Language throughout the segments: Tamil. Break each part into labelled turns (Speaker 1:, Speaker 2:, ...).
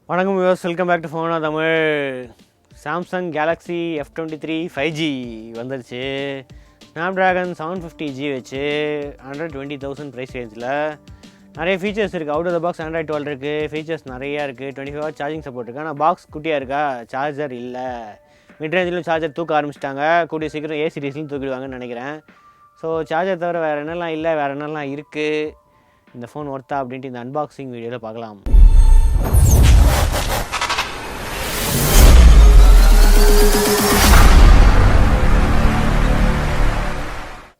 Speaker 1: வணக்கம் viewers, welcome back to Phona Tamil. Samsung Galaxy F23 5G வந்துருச்சு. Snapdragon 750G வச்சு 120,000 ப்ரைஸ் ரேஞ்சில் நிறைய ஃபீச்சர்ஸ் இருக்குது. Out of the box Android 12 இருக்குது, ஃபீச்சர்ஸ் நிறையா இருக்குது. 25 வாட் சார்ஜிங் சப்போர்ட் இருக்குது. ஆனால் பாக்ஸ் குட்டியாக இருக்கா, சார்ஜர் இல்லை. மிட் ரேஞ்சிலும் சார்ஜர் தூக்க ஆரம்பிச்சிட்டாங்க. கூடிய சீக்கிரம் ஏ சீரிஸ்லையும் தூக்கிடுவாங்கன்னு நினைக்கிறேன். ஸோ சார்ஜர் தவிர வேறு என்னெல்லாம் இல்லை, வேறு என்னெல்லாம் இருக்குது, இந்த ஃபோன் ஒர்த்தா அப்படின்ட்டு இந்த அன்பாக்சிங் வீடியோவில் பார்க்கலாம்.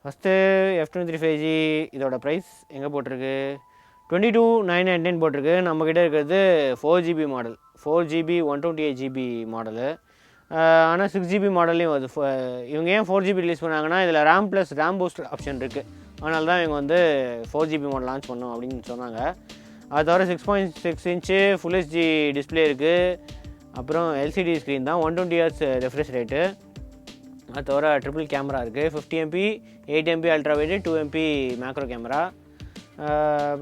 Speaker 1: ஃபஸ்ட்டு F23 5G இதோட ப்ரைஸ் எங்கே போட்டிருக்கு? 22,999 போட்டிருக்கு. நம்மக்கிட்ட இருக்கிறது 4GB model, 4GB 128GB model. ஆனால் 6GB மாடல்லையும் வருது. இவங்க ஏன் 4GB ரிலீஸ் பண்ணாங்கன்னா இதில் RAM plus RAM booster option இருக்குது. அதனால தான் இவங்க வந்து 4GB மாடல் லான்ச் பண்ணோம் அப்படின்னு சொன்னாங்க. அது தவிர 6.6 இன்ச்சு ஃபுல் ஹெச்டி டிஸ்பிளே இருக்குது. அப்புறம் எல்சிடி ஸ்க்ரீன் தான், 120Hz ரெஃப்ரெஷ் ரேட்டு. அது தவிர ட்ரிபிள் கேமரா இருக்குது, 50MP 8MP ultra wide, 2MP macro camera.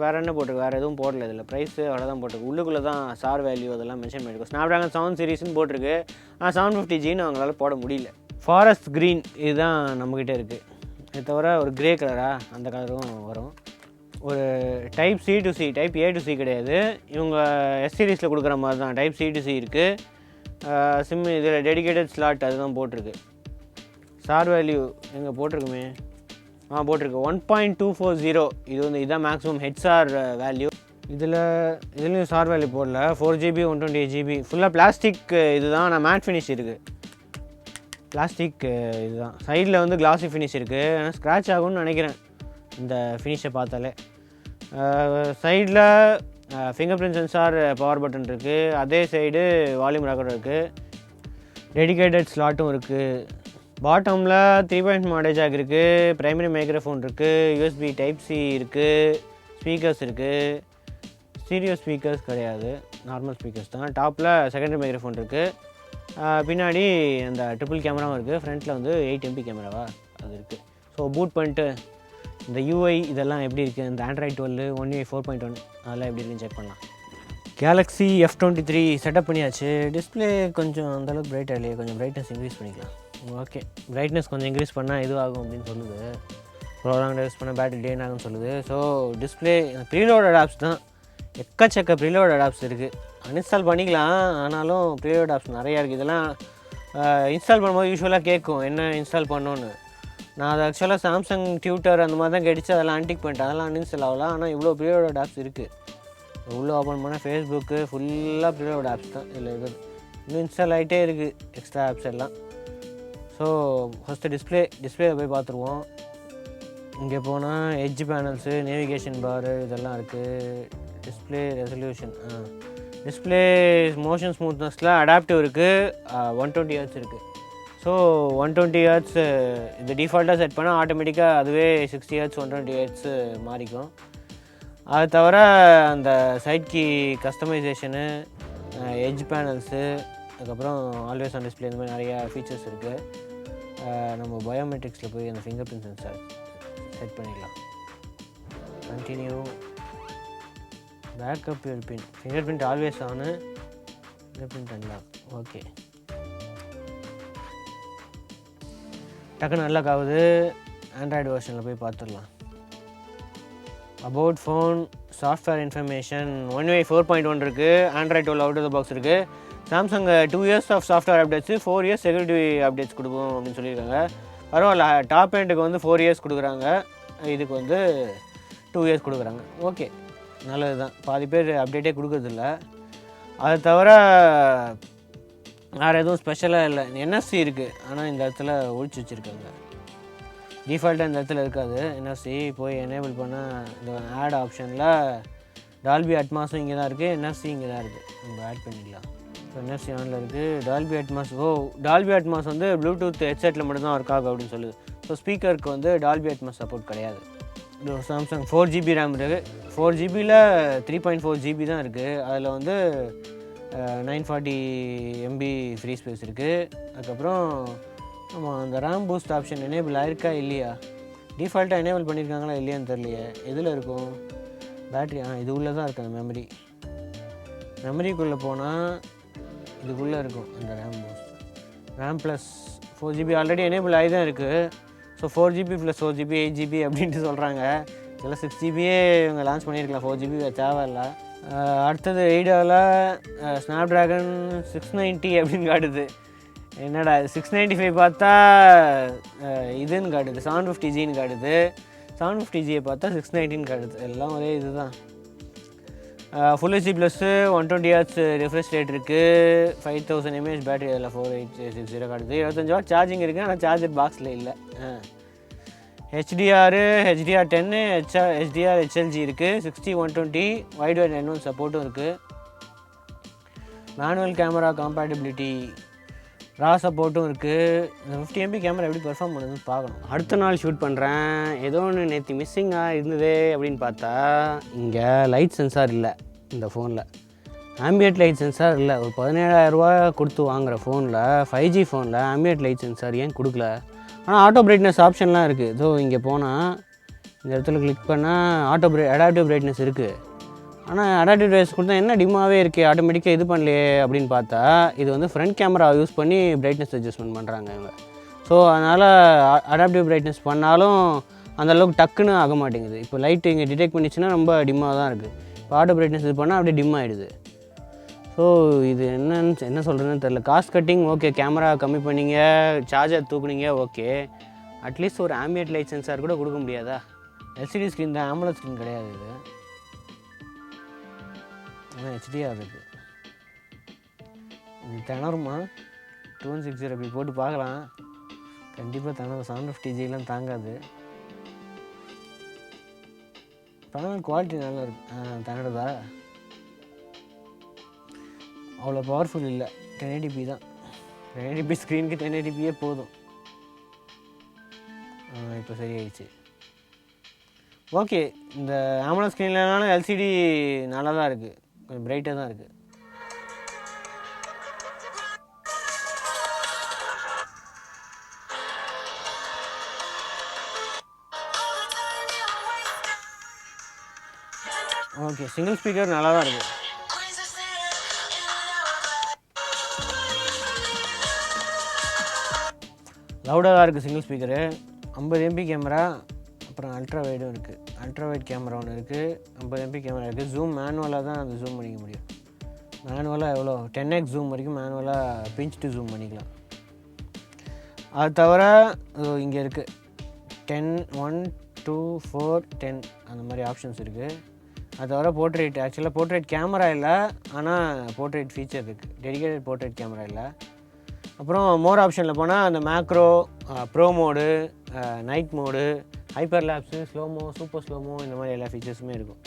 Speaker 1: வேறு என்ன போட்டிருக்கு? வேறு எதுவும் போடல இதில். ப்ரைஸு அவ்வளோதான் போட்டிருக்கு. உள்ளுக்குள்ளே தான் சார் வேல்யூ அதெல்லாம் மென்ஷன் பண்ணியிருக்கோம். Snapdragon 7 சீரிஸ்னு போட்டிருக்கு. ஆனால் 750Gன்னு அவங்களால போட முடியல. ஃபாரஸ்ட் க்ரீன் இதுதான் நம்மக்கிட்ட இருக்குது. இது தவிர ஒரு க்ரே கலரா, அந்த கலரும் வரும். ஒரு type C to C, type A to C கிடையாது. இவங்க எஸ் சீரிஸில் கொடுக்குற மாதிரி தான் டைப் C to C இருக்குது. சிம் இதில் டெடிகேட்டட் ஸ்லாட் அதுதான் போட்டிருக்கு. சார் வேல்யூ எங்கே போட்டிருக்குமே, போட்டிருக்கு 1.240. இது வந்து இதுதான் மேக்ஸிமம் ஹெச்ஆர் வேல்யூ. இதுலேயும் சார் வேல்யூ போடல. 4GB 128GB ஃபுல்லாக பிளாஸ்டிக் இதுதான். ஆனால் மேட் ஃபினிஷ் இருக்குது. பிளாஸ்டிக் இதுதான். சைடில் வந்து கிளாஸி ஃபினிஷ் இருக்குது. ஆனால் ஸ்க்ராட்ச் ஆகும்னு நினைக்கிறேன் இந்த ஃபினிஷை பார்த்தாலே. சைடில் finger print sensor, power button இருக்குது. அதே சைடு வால்யூம் ரெக்கார்டர் இருக்குது. டெடிகேட்டட் ஸ்லாட்டும் இருக்குது. பாட்டமில் 3.5 மாடல் ஜாக் இருக்குது. ப்ரைமரி மைக்ரோஃபோன் இருக்குது. USB டைப் C இருக்குது. ஸ்பீக்கர்ஸ் இருக்குது. ஸ்டீரியோ ஸ்பீக்கர்ஸ் கிடையாது, நார்மல் ஸ்பீக்கர்ஸ் தான். டாப்பில் செகண்டரி மைக்ரோஃபோன் இருக்குது. பின்னாடி அந்த ட்ரிபிள் கேமராவும் இருக்குது. ஃப்ரண்ட்டில் வந்து 8MP கேமராவா அது இருக்குது. ஸோ பூட் பண்ணிட்டு இந்த UI இதெல்லாம் எப்படி இருக்குது, இந்த Android 12 One UI 4.1 அதெல்லாம் எப்படி இருக்குன்னு செக் பண்ணலாம். Galaxy F23 செட்டப் பண்ணியாச்சு. டிஸ்பிளே கொஞ்சம் அந்தளவுக்கு பிரைட்டாக இல்லையே, கொஞ்சம் பிரைட்னஸ் இன்க்ரீஸ் பண்ணிக்கலாம். ஓகே, பிரைட்னஸ் கொஞ்சம் இன்க்ரீஸ் பண்ணால் இதுவாகும் அப்படின்னு சொல்லுது. ப்ரோலாங் யூஸ் பண்ணால் பேட்டரி ட்ரெயின் ஆகும்னு சொல்லுது. ஸோ டிஸ்பிளே ப்ரீலோடட் ஆப்ஸ் தான், எக்கச்சக்க ப்ரீலோடட் ஆப்ஸ் இருக்குது. அன்இன்ஸ்டால் பண்ணிக்கலாம், ஆனாலும் ப்ரீலோட் ஆப்ஸ் நிறையா இருக்குது. இதெல்லாம் இன்ஸ்டால் பண்ணும்போது யூஸ்வலாக கேட்கும் என்ன இன்ஸ்டால் பண்ணோன்னு. நான் அது ஆக்சுவலாக சாம்சங் டியூட்டர் அந்த மாதிரி தான் கிடைச்சி அதெல்லாம் அன்டிக் பண்ணிட்டேன். அதெல்லாம் அன்இன்ஸ்டால் ஆகலாம். ஆனால் இவ்வளோ ப்ரீலோடட் ஆப்ஸ் இருக்குது. உள்ளே ஓப்பன் பண்ணால் ஃபேஸ்புக்கு ஃபுல்லாக ப்ரீலோட் ஆப்ஸ் தான் இதில் இருக்குது. இன்னும் இன்ஸ்டால் ஆகிட்டே இருக்குது எக்ஸ்ட்ரா ஆப்ஸ் எல்லாம். ஸோ ஃபஸ்ட்டு டிஸ்பிளேயில் போய் பார்த்துருவோம். இங்கே போனால் எட்ஜ் பேனல்ஸு, நேவிகேஷன் பாரு இதெல்லாம் இருக்குது. டிஸ்பிளே ரெசல்யூஷன், டிஸ்பிளே மோஷன் ஸ்மூத்னஸில் அடாப்டிவ் இருக்குது. 120Hz இருக்குது. ஸோ 120Hz இது டிஃபால்ட்டாக செட் பண்ணால் ஆட்டோமேட்டிக்காக அதுவே 60Hz 120Hz மாறிக்கும். அது தவிர அந்த side key customization, edge panels, அதுக்கப்புறம் ஆல்வேஸ் ஆன் டிஸ்பிளே, இந்த மாதிரி நிறையா ஃபீச்சர்ஸ் இருக்குது. நம்ம பயோமெட்ரிக்ஸில் போய் அந்த ஃபிங்கர் பிரிண்ட் சென்சார் செட் பண்ணிடலாம். Continue, backup your PIN, finger print always on, finger print unlock. Okay, டக்குன்னு அன்லாக் ஆகுது. ஆண்ட்ராய்டு வெர்ஷனில் போய் பார்த்துடலாம். About phone, software information, One UI 4.1 இருக்குது. Android 12 out of the box இருக்குது. Samsung 2 years of software updates, 4 years security updates கொடுக்கும் அப்படின்னு சொல்லியிருக்காங்க. பரவாயில்ல, டாப் எண்டுக்கு வந்து 4 years கொடுக்குறாங்க, இதுக்கு வந்து 2 years கொடுக்குறாங்க. ஓகே, நல்லது தான். பாதி பேர் அப்டேட்டே கொடுக்குறதில்ல. அது தவிர வேறு எதுவும் ஸ்பெஷலாக இல்லை. NFC இருக்குது, ஆனால் இந்த இடத்துல ஒழிச்சு வச்சுருக்காங்க. டிஃபால்ட்டாக இந்த இடத்துல இருக்காது NFC. போய் எனேபிள் பண்ணால் இந்த ஆட் ஆப்ஷனில் டால்பி அட்மாஸும் இங்கே தான் இருக்குது, NFC இங்கே தான் இருக்குது. நம்ம ஆட் பண்ணிடலாம். ஸோ NFC ஆனில் இருக்குது. டால்பி அட்மாஸ், டால்பி அட்மாஸ் வந்து ப்ளூடூத் ஹெட்செட்டில் மட்டும்தான் ஒர்க் ஆகும் அப்படின்னு சொல்லுது. ஸோ ஸ்பீக்கருக்கு வந்து டால்பி அட்மாஸ் சப்போர்ட் கிடையாது. சாம்சங் 4GB ரேம் இருக்குது. 4GBயில் 3.4GB தான் இருக்குது. அதில் வந்து 940 MB ஃப்ரீ ஸ்பேஸ் இருக்குது. அதுக்கப்புறம் அந்த ரேம் பூஸ்ட் ஆப்ஷன் எனேபிள் ஆயிருக்கா இல்லையா, டிஃபால்ட்டாக எனேபிள் பண்ணியிருக்காங்களா இல்லையான்னு தெரியலையே. எதில் இருக்கும் பேட்ரி? இது உள்ளே தான் இருக்குது அந்த மெமரி. மெமரிக்குள்ளே போனால் இதுக்குள்ளே இருக்கும் இந்த RAM boost. RAM plus 4GB already enable ஆகி தான் இருக்குது. ஸோ 4GB + 4GB 8GB அப்படின்ட்டு சொல்கிறாங்க. இதெல்லாம் 6GBயே இவங்க லான்ச் பண்ணியிருக்கலாம், 4GB தேவையில்லை. அடுத்தது எய்டாவில் ஸ்னாப்ட்ராகன் 690 அப்படின்னு காட்டுது. என்னடா 695 பார்த்தா இதுன்னு காட்டுது, 750Gன்னு காட்டுது. 750Gயை பார்த்தா 690 காட்டுது. எல்லாம் ஒரே இது தான். Full HD plus 120Hz refresh rate இருக்குது. 5000 mAh பேட்டரி அதில் 4860 காட்டுது. 25 வாட் சார்ஜிங் இருக்குது, ஆனால் சார்ஜர் பாக்ஸில் இல்லை. HDR10 HDR HLG இருக்குது. 60-120 வைட் வைட் N1 சப்போர்ட்டும் இருக்குது. மேனுவல் கேமரா காம்பேட்டபிலிட்டி ரா சப்போர்ட்டும் இருக்குது. இந்த 50MP கேமரா எப்படி பெர்ஃபார்ம் பண்ணுதுன்னு பார்க்கணும். அடுத்த நாள் ஷூட் பண்ணுறேன். ஏதோ ஒன்று நேற்று மிஸ்ஸிங்காக இருந்தது அப்படின்னு பார்த்தா இங்கே லைட் சென்சார் இல்லை இந்த ஃபோனில். ஆம்பியட் லைட் சென்சார் இல்லை. ஒரு 17,000 ரூபா கொடுத்து வாங்குகிற ஃபோனில் 5G ஃபோனில் ஆம்பியட் லைட் சென்சார் ஏன் கொடுக்கல? ஆனால் ஆட்டோ பிரைட்னஸ் ஆப்ஷன்லாம் இருக்குது. ஸோ இங்கே போனால் இந்த இடத்துல கிளிக் பண்ணால் அடாப்டிவ் பிரைட்னஸ் இருக்குது. ஆனால் அடாப்டிவ் பிரைட்னஸ் கொடுத்தா என்ன டிம்மாகவே இருக்குது, ஆட்டோமேட்டிக்காக இது பண்ணலையே அப்படின்னு பார்த்தா இது வந்து ஃப்ரண்ட் கேமரா யூஸ் பண்ணி பிரைட்னஸ் அட்ஜஸ்ட்மெண்ட் பண்ணுறாங்க இவங்க. ஸோ அதனால் அடாப்டிவ் பிரைட்னஸ் பண்ணாலும் அந்தளவுக்கு டக்குன்னு ஆக மாட்டேங்குது. இப்போ லைட் இங்கே டிடெக்ட் பண்ணிச்சுன்னா ரொம்ப டிம்மாக தான் இருக்குது. இப்போ ஆட்டோ பிரைட்னஸ் இது பண்ணால் அப்படியே டிம் ஆகிடுது. ஸோ இது என்ன சொல்கிறதுன்னு தெரில. காஸ்ட் கட்டிங் ஓகே, கேமரா கம்மி பண்ணிங்க, சார்ஜர் தூக்குனீங்க ஓகே, அட்லீஸ்ட் ஒரு ஆம்பியட் லைட் சென்சார் கூட கொடுக்க முடியாதா? எல்சிடி ஸ்க்ரீன் தான், AMOLED ஸ்க்ரீன் கிடையாது இது. ஆனால் HDR இருக்குது. இது திணறுமா? 2160 அப்படி போட்டு பார்க்கலாம். கண்டிப்பாக திணறும். 750Gலாம் தாங்காது. படம் குவாலிட்டி நல்லா இருக்குது. திணறுதா? அவ்வளோ பவர்ஃபுல் இல்லை. 1080p தான். 1080p ஸ்க்ரீனுக்கு 1080pயே போதும். இப்போ சரியாயிடுச்சு. ஓகே, இந்த AMOLED ஸ்க்ரீன்லனாலும் LCD நல்லா தான் இருக்குது, கொஞ்சம் பிரைட்டாக தான் இருக்குது. ஓகே, சிங்கிள் ஸ்பீக்கர் நல்லா தான் இருக்குது. லவுடாக தான் இருக்குது சிங்கிள் ஸ்பீக்கரு. 50MP கேமரா, அப்புறம் அல்ட்ரா வைடும் இருக்குது. அல்ட்ரா வைட் கேமரா ஒன்று இருக்குது, 50MP கேமரா இருக்குது. ஜூம் மேனுவலாக தான் அது ஜூம் பண்ணிக்க முடியும். மேனுவலாக எவ்வளோ 10x ஜூம் வரைக்கும் மேனுவலாக பிஞ்ச் டு ஜூம் பண்ணிக்கலாம். அது தவிர இங்கே இருக்குது 10, 1, 2, 4, 10 அந்த மாதிரி ஆப்ஷன்ஸ் இருக்குது. அது தவிர போர்ட்ரேட், ஆக்சுவலாக போர்ட்ரேட் கேமரா இல்லை, ஆனால் போர்ட்ரேட் ஃபீச்சர் இருக்குது. டெடிகேட்டட் போர்ட்ரேட் கேமரா இல்லை. அப்புறம் மோர் ஆப்ஷனில் போனால் அந்த macro, bro mode, night mode, hyper lapse, slo-mo, super slo-mo, இந்த மாதிரி எல்லா ஃபீச்சர்ஸுமே இருக்கும்.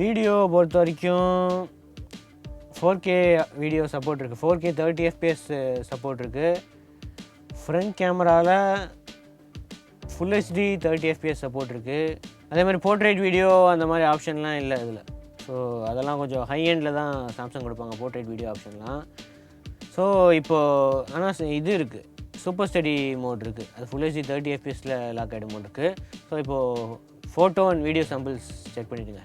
Speaker 1: வீடியோ பொறுத்த வரைக்கும் 4K வீடியோ சப்போர்ட் இருக்குது. 4K 30 FPS சப்போர்ட் இருக்குது. ஃப்ரண்ட் கேமராவில் ஃபுல் ஹெச்டி 30 FPS சப்போர்ட் இருக்குது. அதே மாதிரி போர்ட்ரேட் வீடியோ அந்த மாதிரி ஆப்ஷன்லாம் இல்லை இதில். ஸோ அதெல்லாம் கொஞ்சம் ஹை எண்டில் தான் சாம்சங் கொடுப்பாங்க போர்ட்ரேட் வீடியோ ஆப்ஷன்லாம். ஸோ இப்போது ஆனால் இது இருக்குது, சூப்பர் ஸ்டடி மோட் இருக்குது. அது ஃபுல் ஹெச்டி 30 FPSல லாக் ஆகிடும் மோட் இருக்குது. ஸோ இப்போது photo and video samples check பண்ணிவிடுங்க.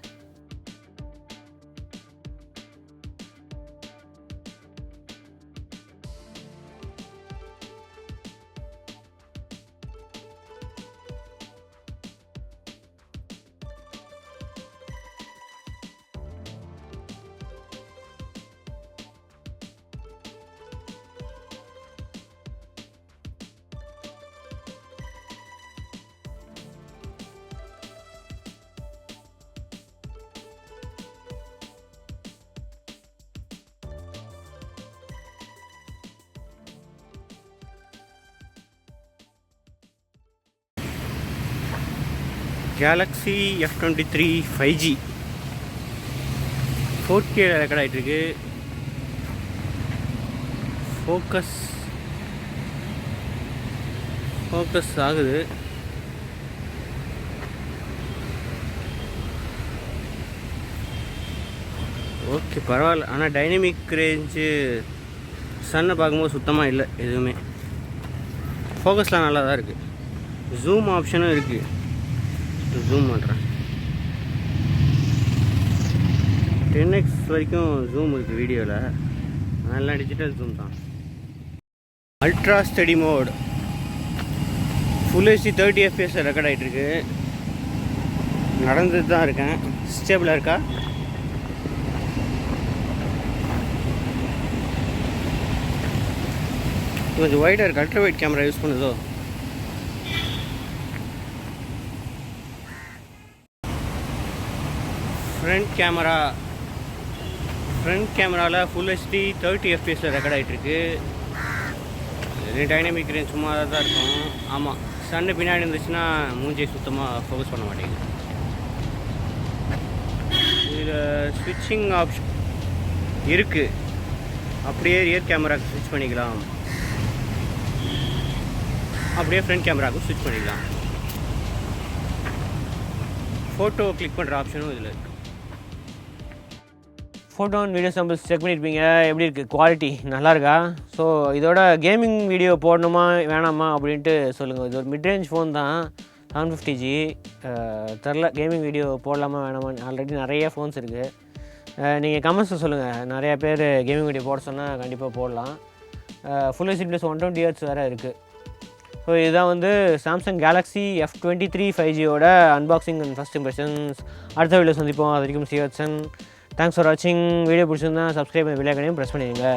Speaker 1: Galaxy F23 5G 4K record ஆகிட்டுருக்கு. ஃபோக்கஸ் ஆகுது. ஓகே பரவாயில்ல. ஆனால் டைனமிக் ரேஞ்சு சன்னை பார்க்கும்போது சுத்தமாக இல்லை எதுவுமே. ஃபோக்கஸ்லாம் நல்லா தான் இருக்குது. ஜூம் ஆப்ஷனும் இருக்குது. ஜூம் பண்ணுறேன். 10x வரைக்கும் ஜூம் இருக்குது வீடியோவில், அதெல்லாம் டிஜிட்டல் ஜூம் தான். Ultra steady mode full HD 30 FPS record ஆகிட்டுருக்கு. நடந்துட்டு தான் இருக்கேன். ஸ்டேபிளாக இருக்கா? கொஞ்சம் வைடாக இருக்குது. அல்ட்ரா வைட் கேமரா யூஸ் பண்ணுதோ? ஃப்ரண்ட் கேமராவில் ஃபுல் ஹெச்டி 30 FPS ரெக்கார்ட் ஆகிட்டுருக்கு. டைனமிக் ரேஞ்ச் சும்மா தான் இருக்கும். ஆமாம், சன்னு பின்னாடி இருந்துச்சுன்னா மூஞ்சியை சுத்தமாக ஃபோக்கஸ் பண்ண மாட்டேங்குது. இதில் ஸ்விட்சிங் ஆப்ஷன் இருக்குது. அப்படியே ரியர் கேமராவுக்கு ஸ்விட்ச் பண்ணிக்கலாம், அப்படியே ஃப்ரண்ட் கேமராவுக்கு ஸ்விட்ச் பண்ணிக்கலாம். ஃபோட்டோ கிளிக் பண்ணுற ஆப்ஷனும் இதில் இருக்குது. Photo and video samples check பண்ணியிருப்பீங்க. எப்படி இருக்குது குவாலிட்டி? நல்லா இருக்கா? ஸோ இதோட கேமிங் வீடியோ போடணுமா வேணாமா அப்படின்ட்டு சொல்லுங்கள். இது ஒரு மிட்ரேஞ்ச் ஃபோன் தான், 750G. தெரில கேமிங் வீடியோ போடலாமா வேணாமான்னு. ஆல்ரெடி நிறைய ஃபோன்ஸ் இருக்குது. நீங்கள் கமெண்ட்ஸில் சொல்லுங்கள். நிறையா பேர் கேமிங் வீடியோ போட சொன்னால் கண்டிப்பாக போடலாம். ஃபுல் ஹெச்டி ப்ளஸ் 120 Hz வேறு இருக்குது. ஸோ இதுதான் வந்து சாம்சங் Galaxy F23 5Gயோட அன்பாக்சிங் அண்ட் ஃபஸ்ட் இம்ப்ரெஷன்ஸ். அடுத்த வீடியோ சந்திப்போம். அது வரைக்கும் சிவச்சன். தேங்க்ஸ் ஃபார் வாட்சிங். வீடியோ பிடிச்சிருந்தா சப்ஸ்கிரைப் பண்ணி பெல் ஐகானையும் ப்ரெஸ் பண்ணிடுங்க.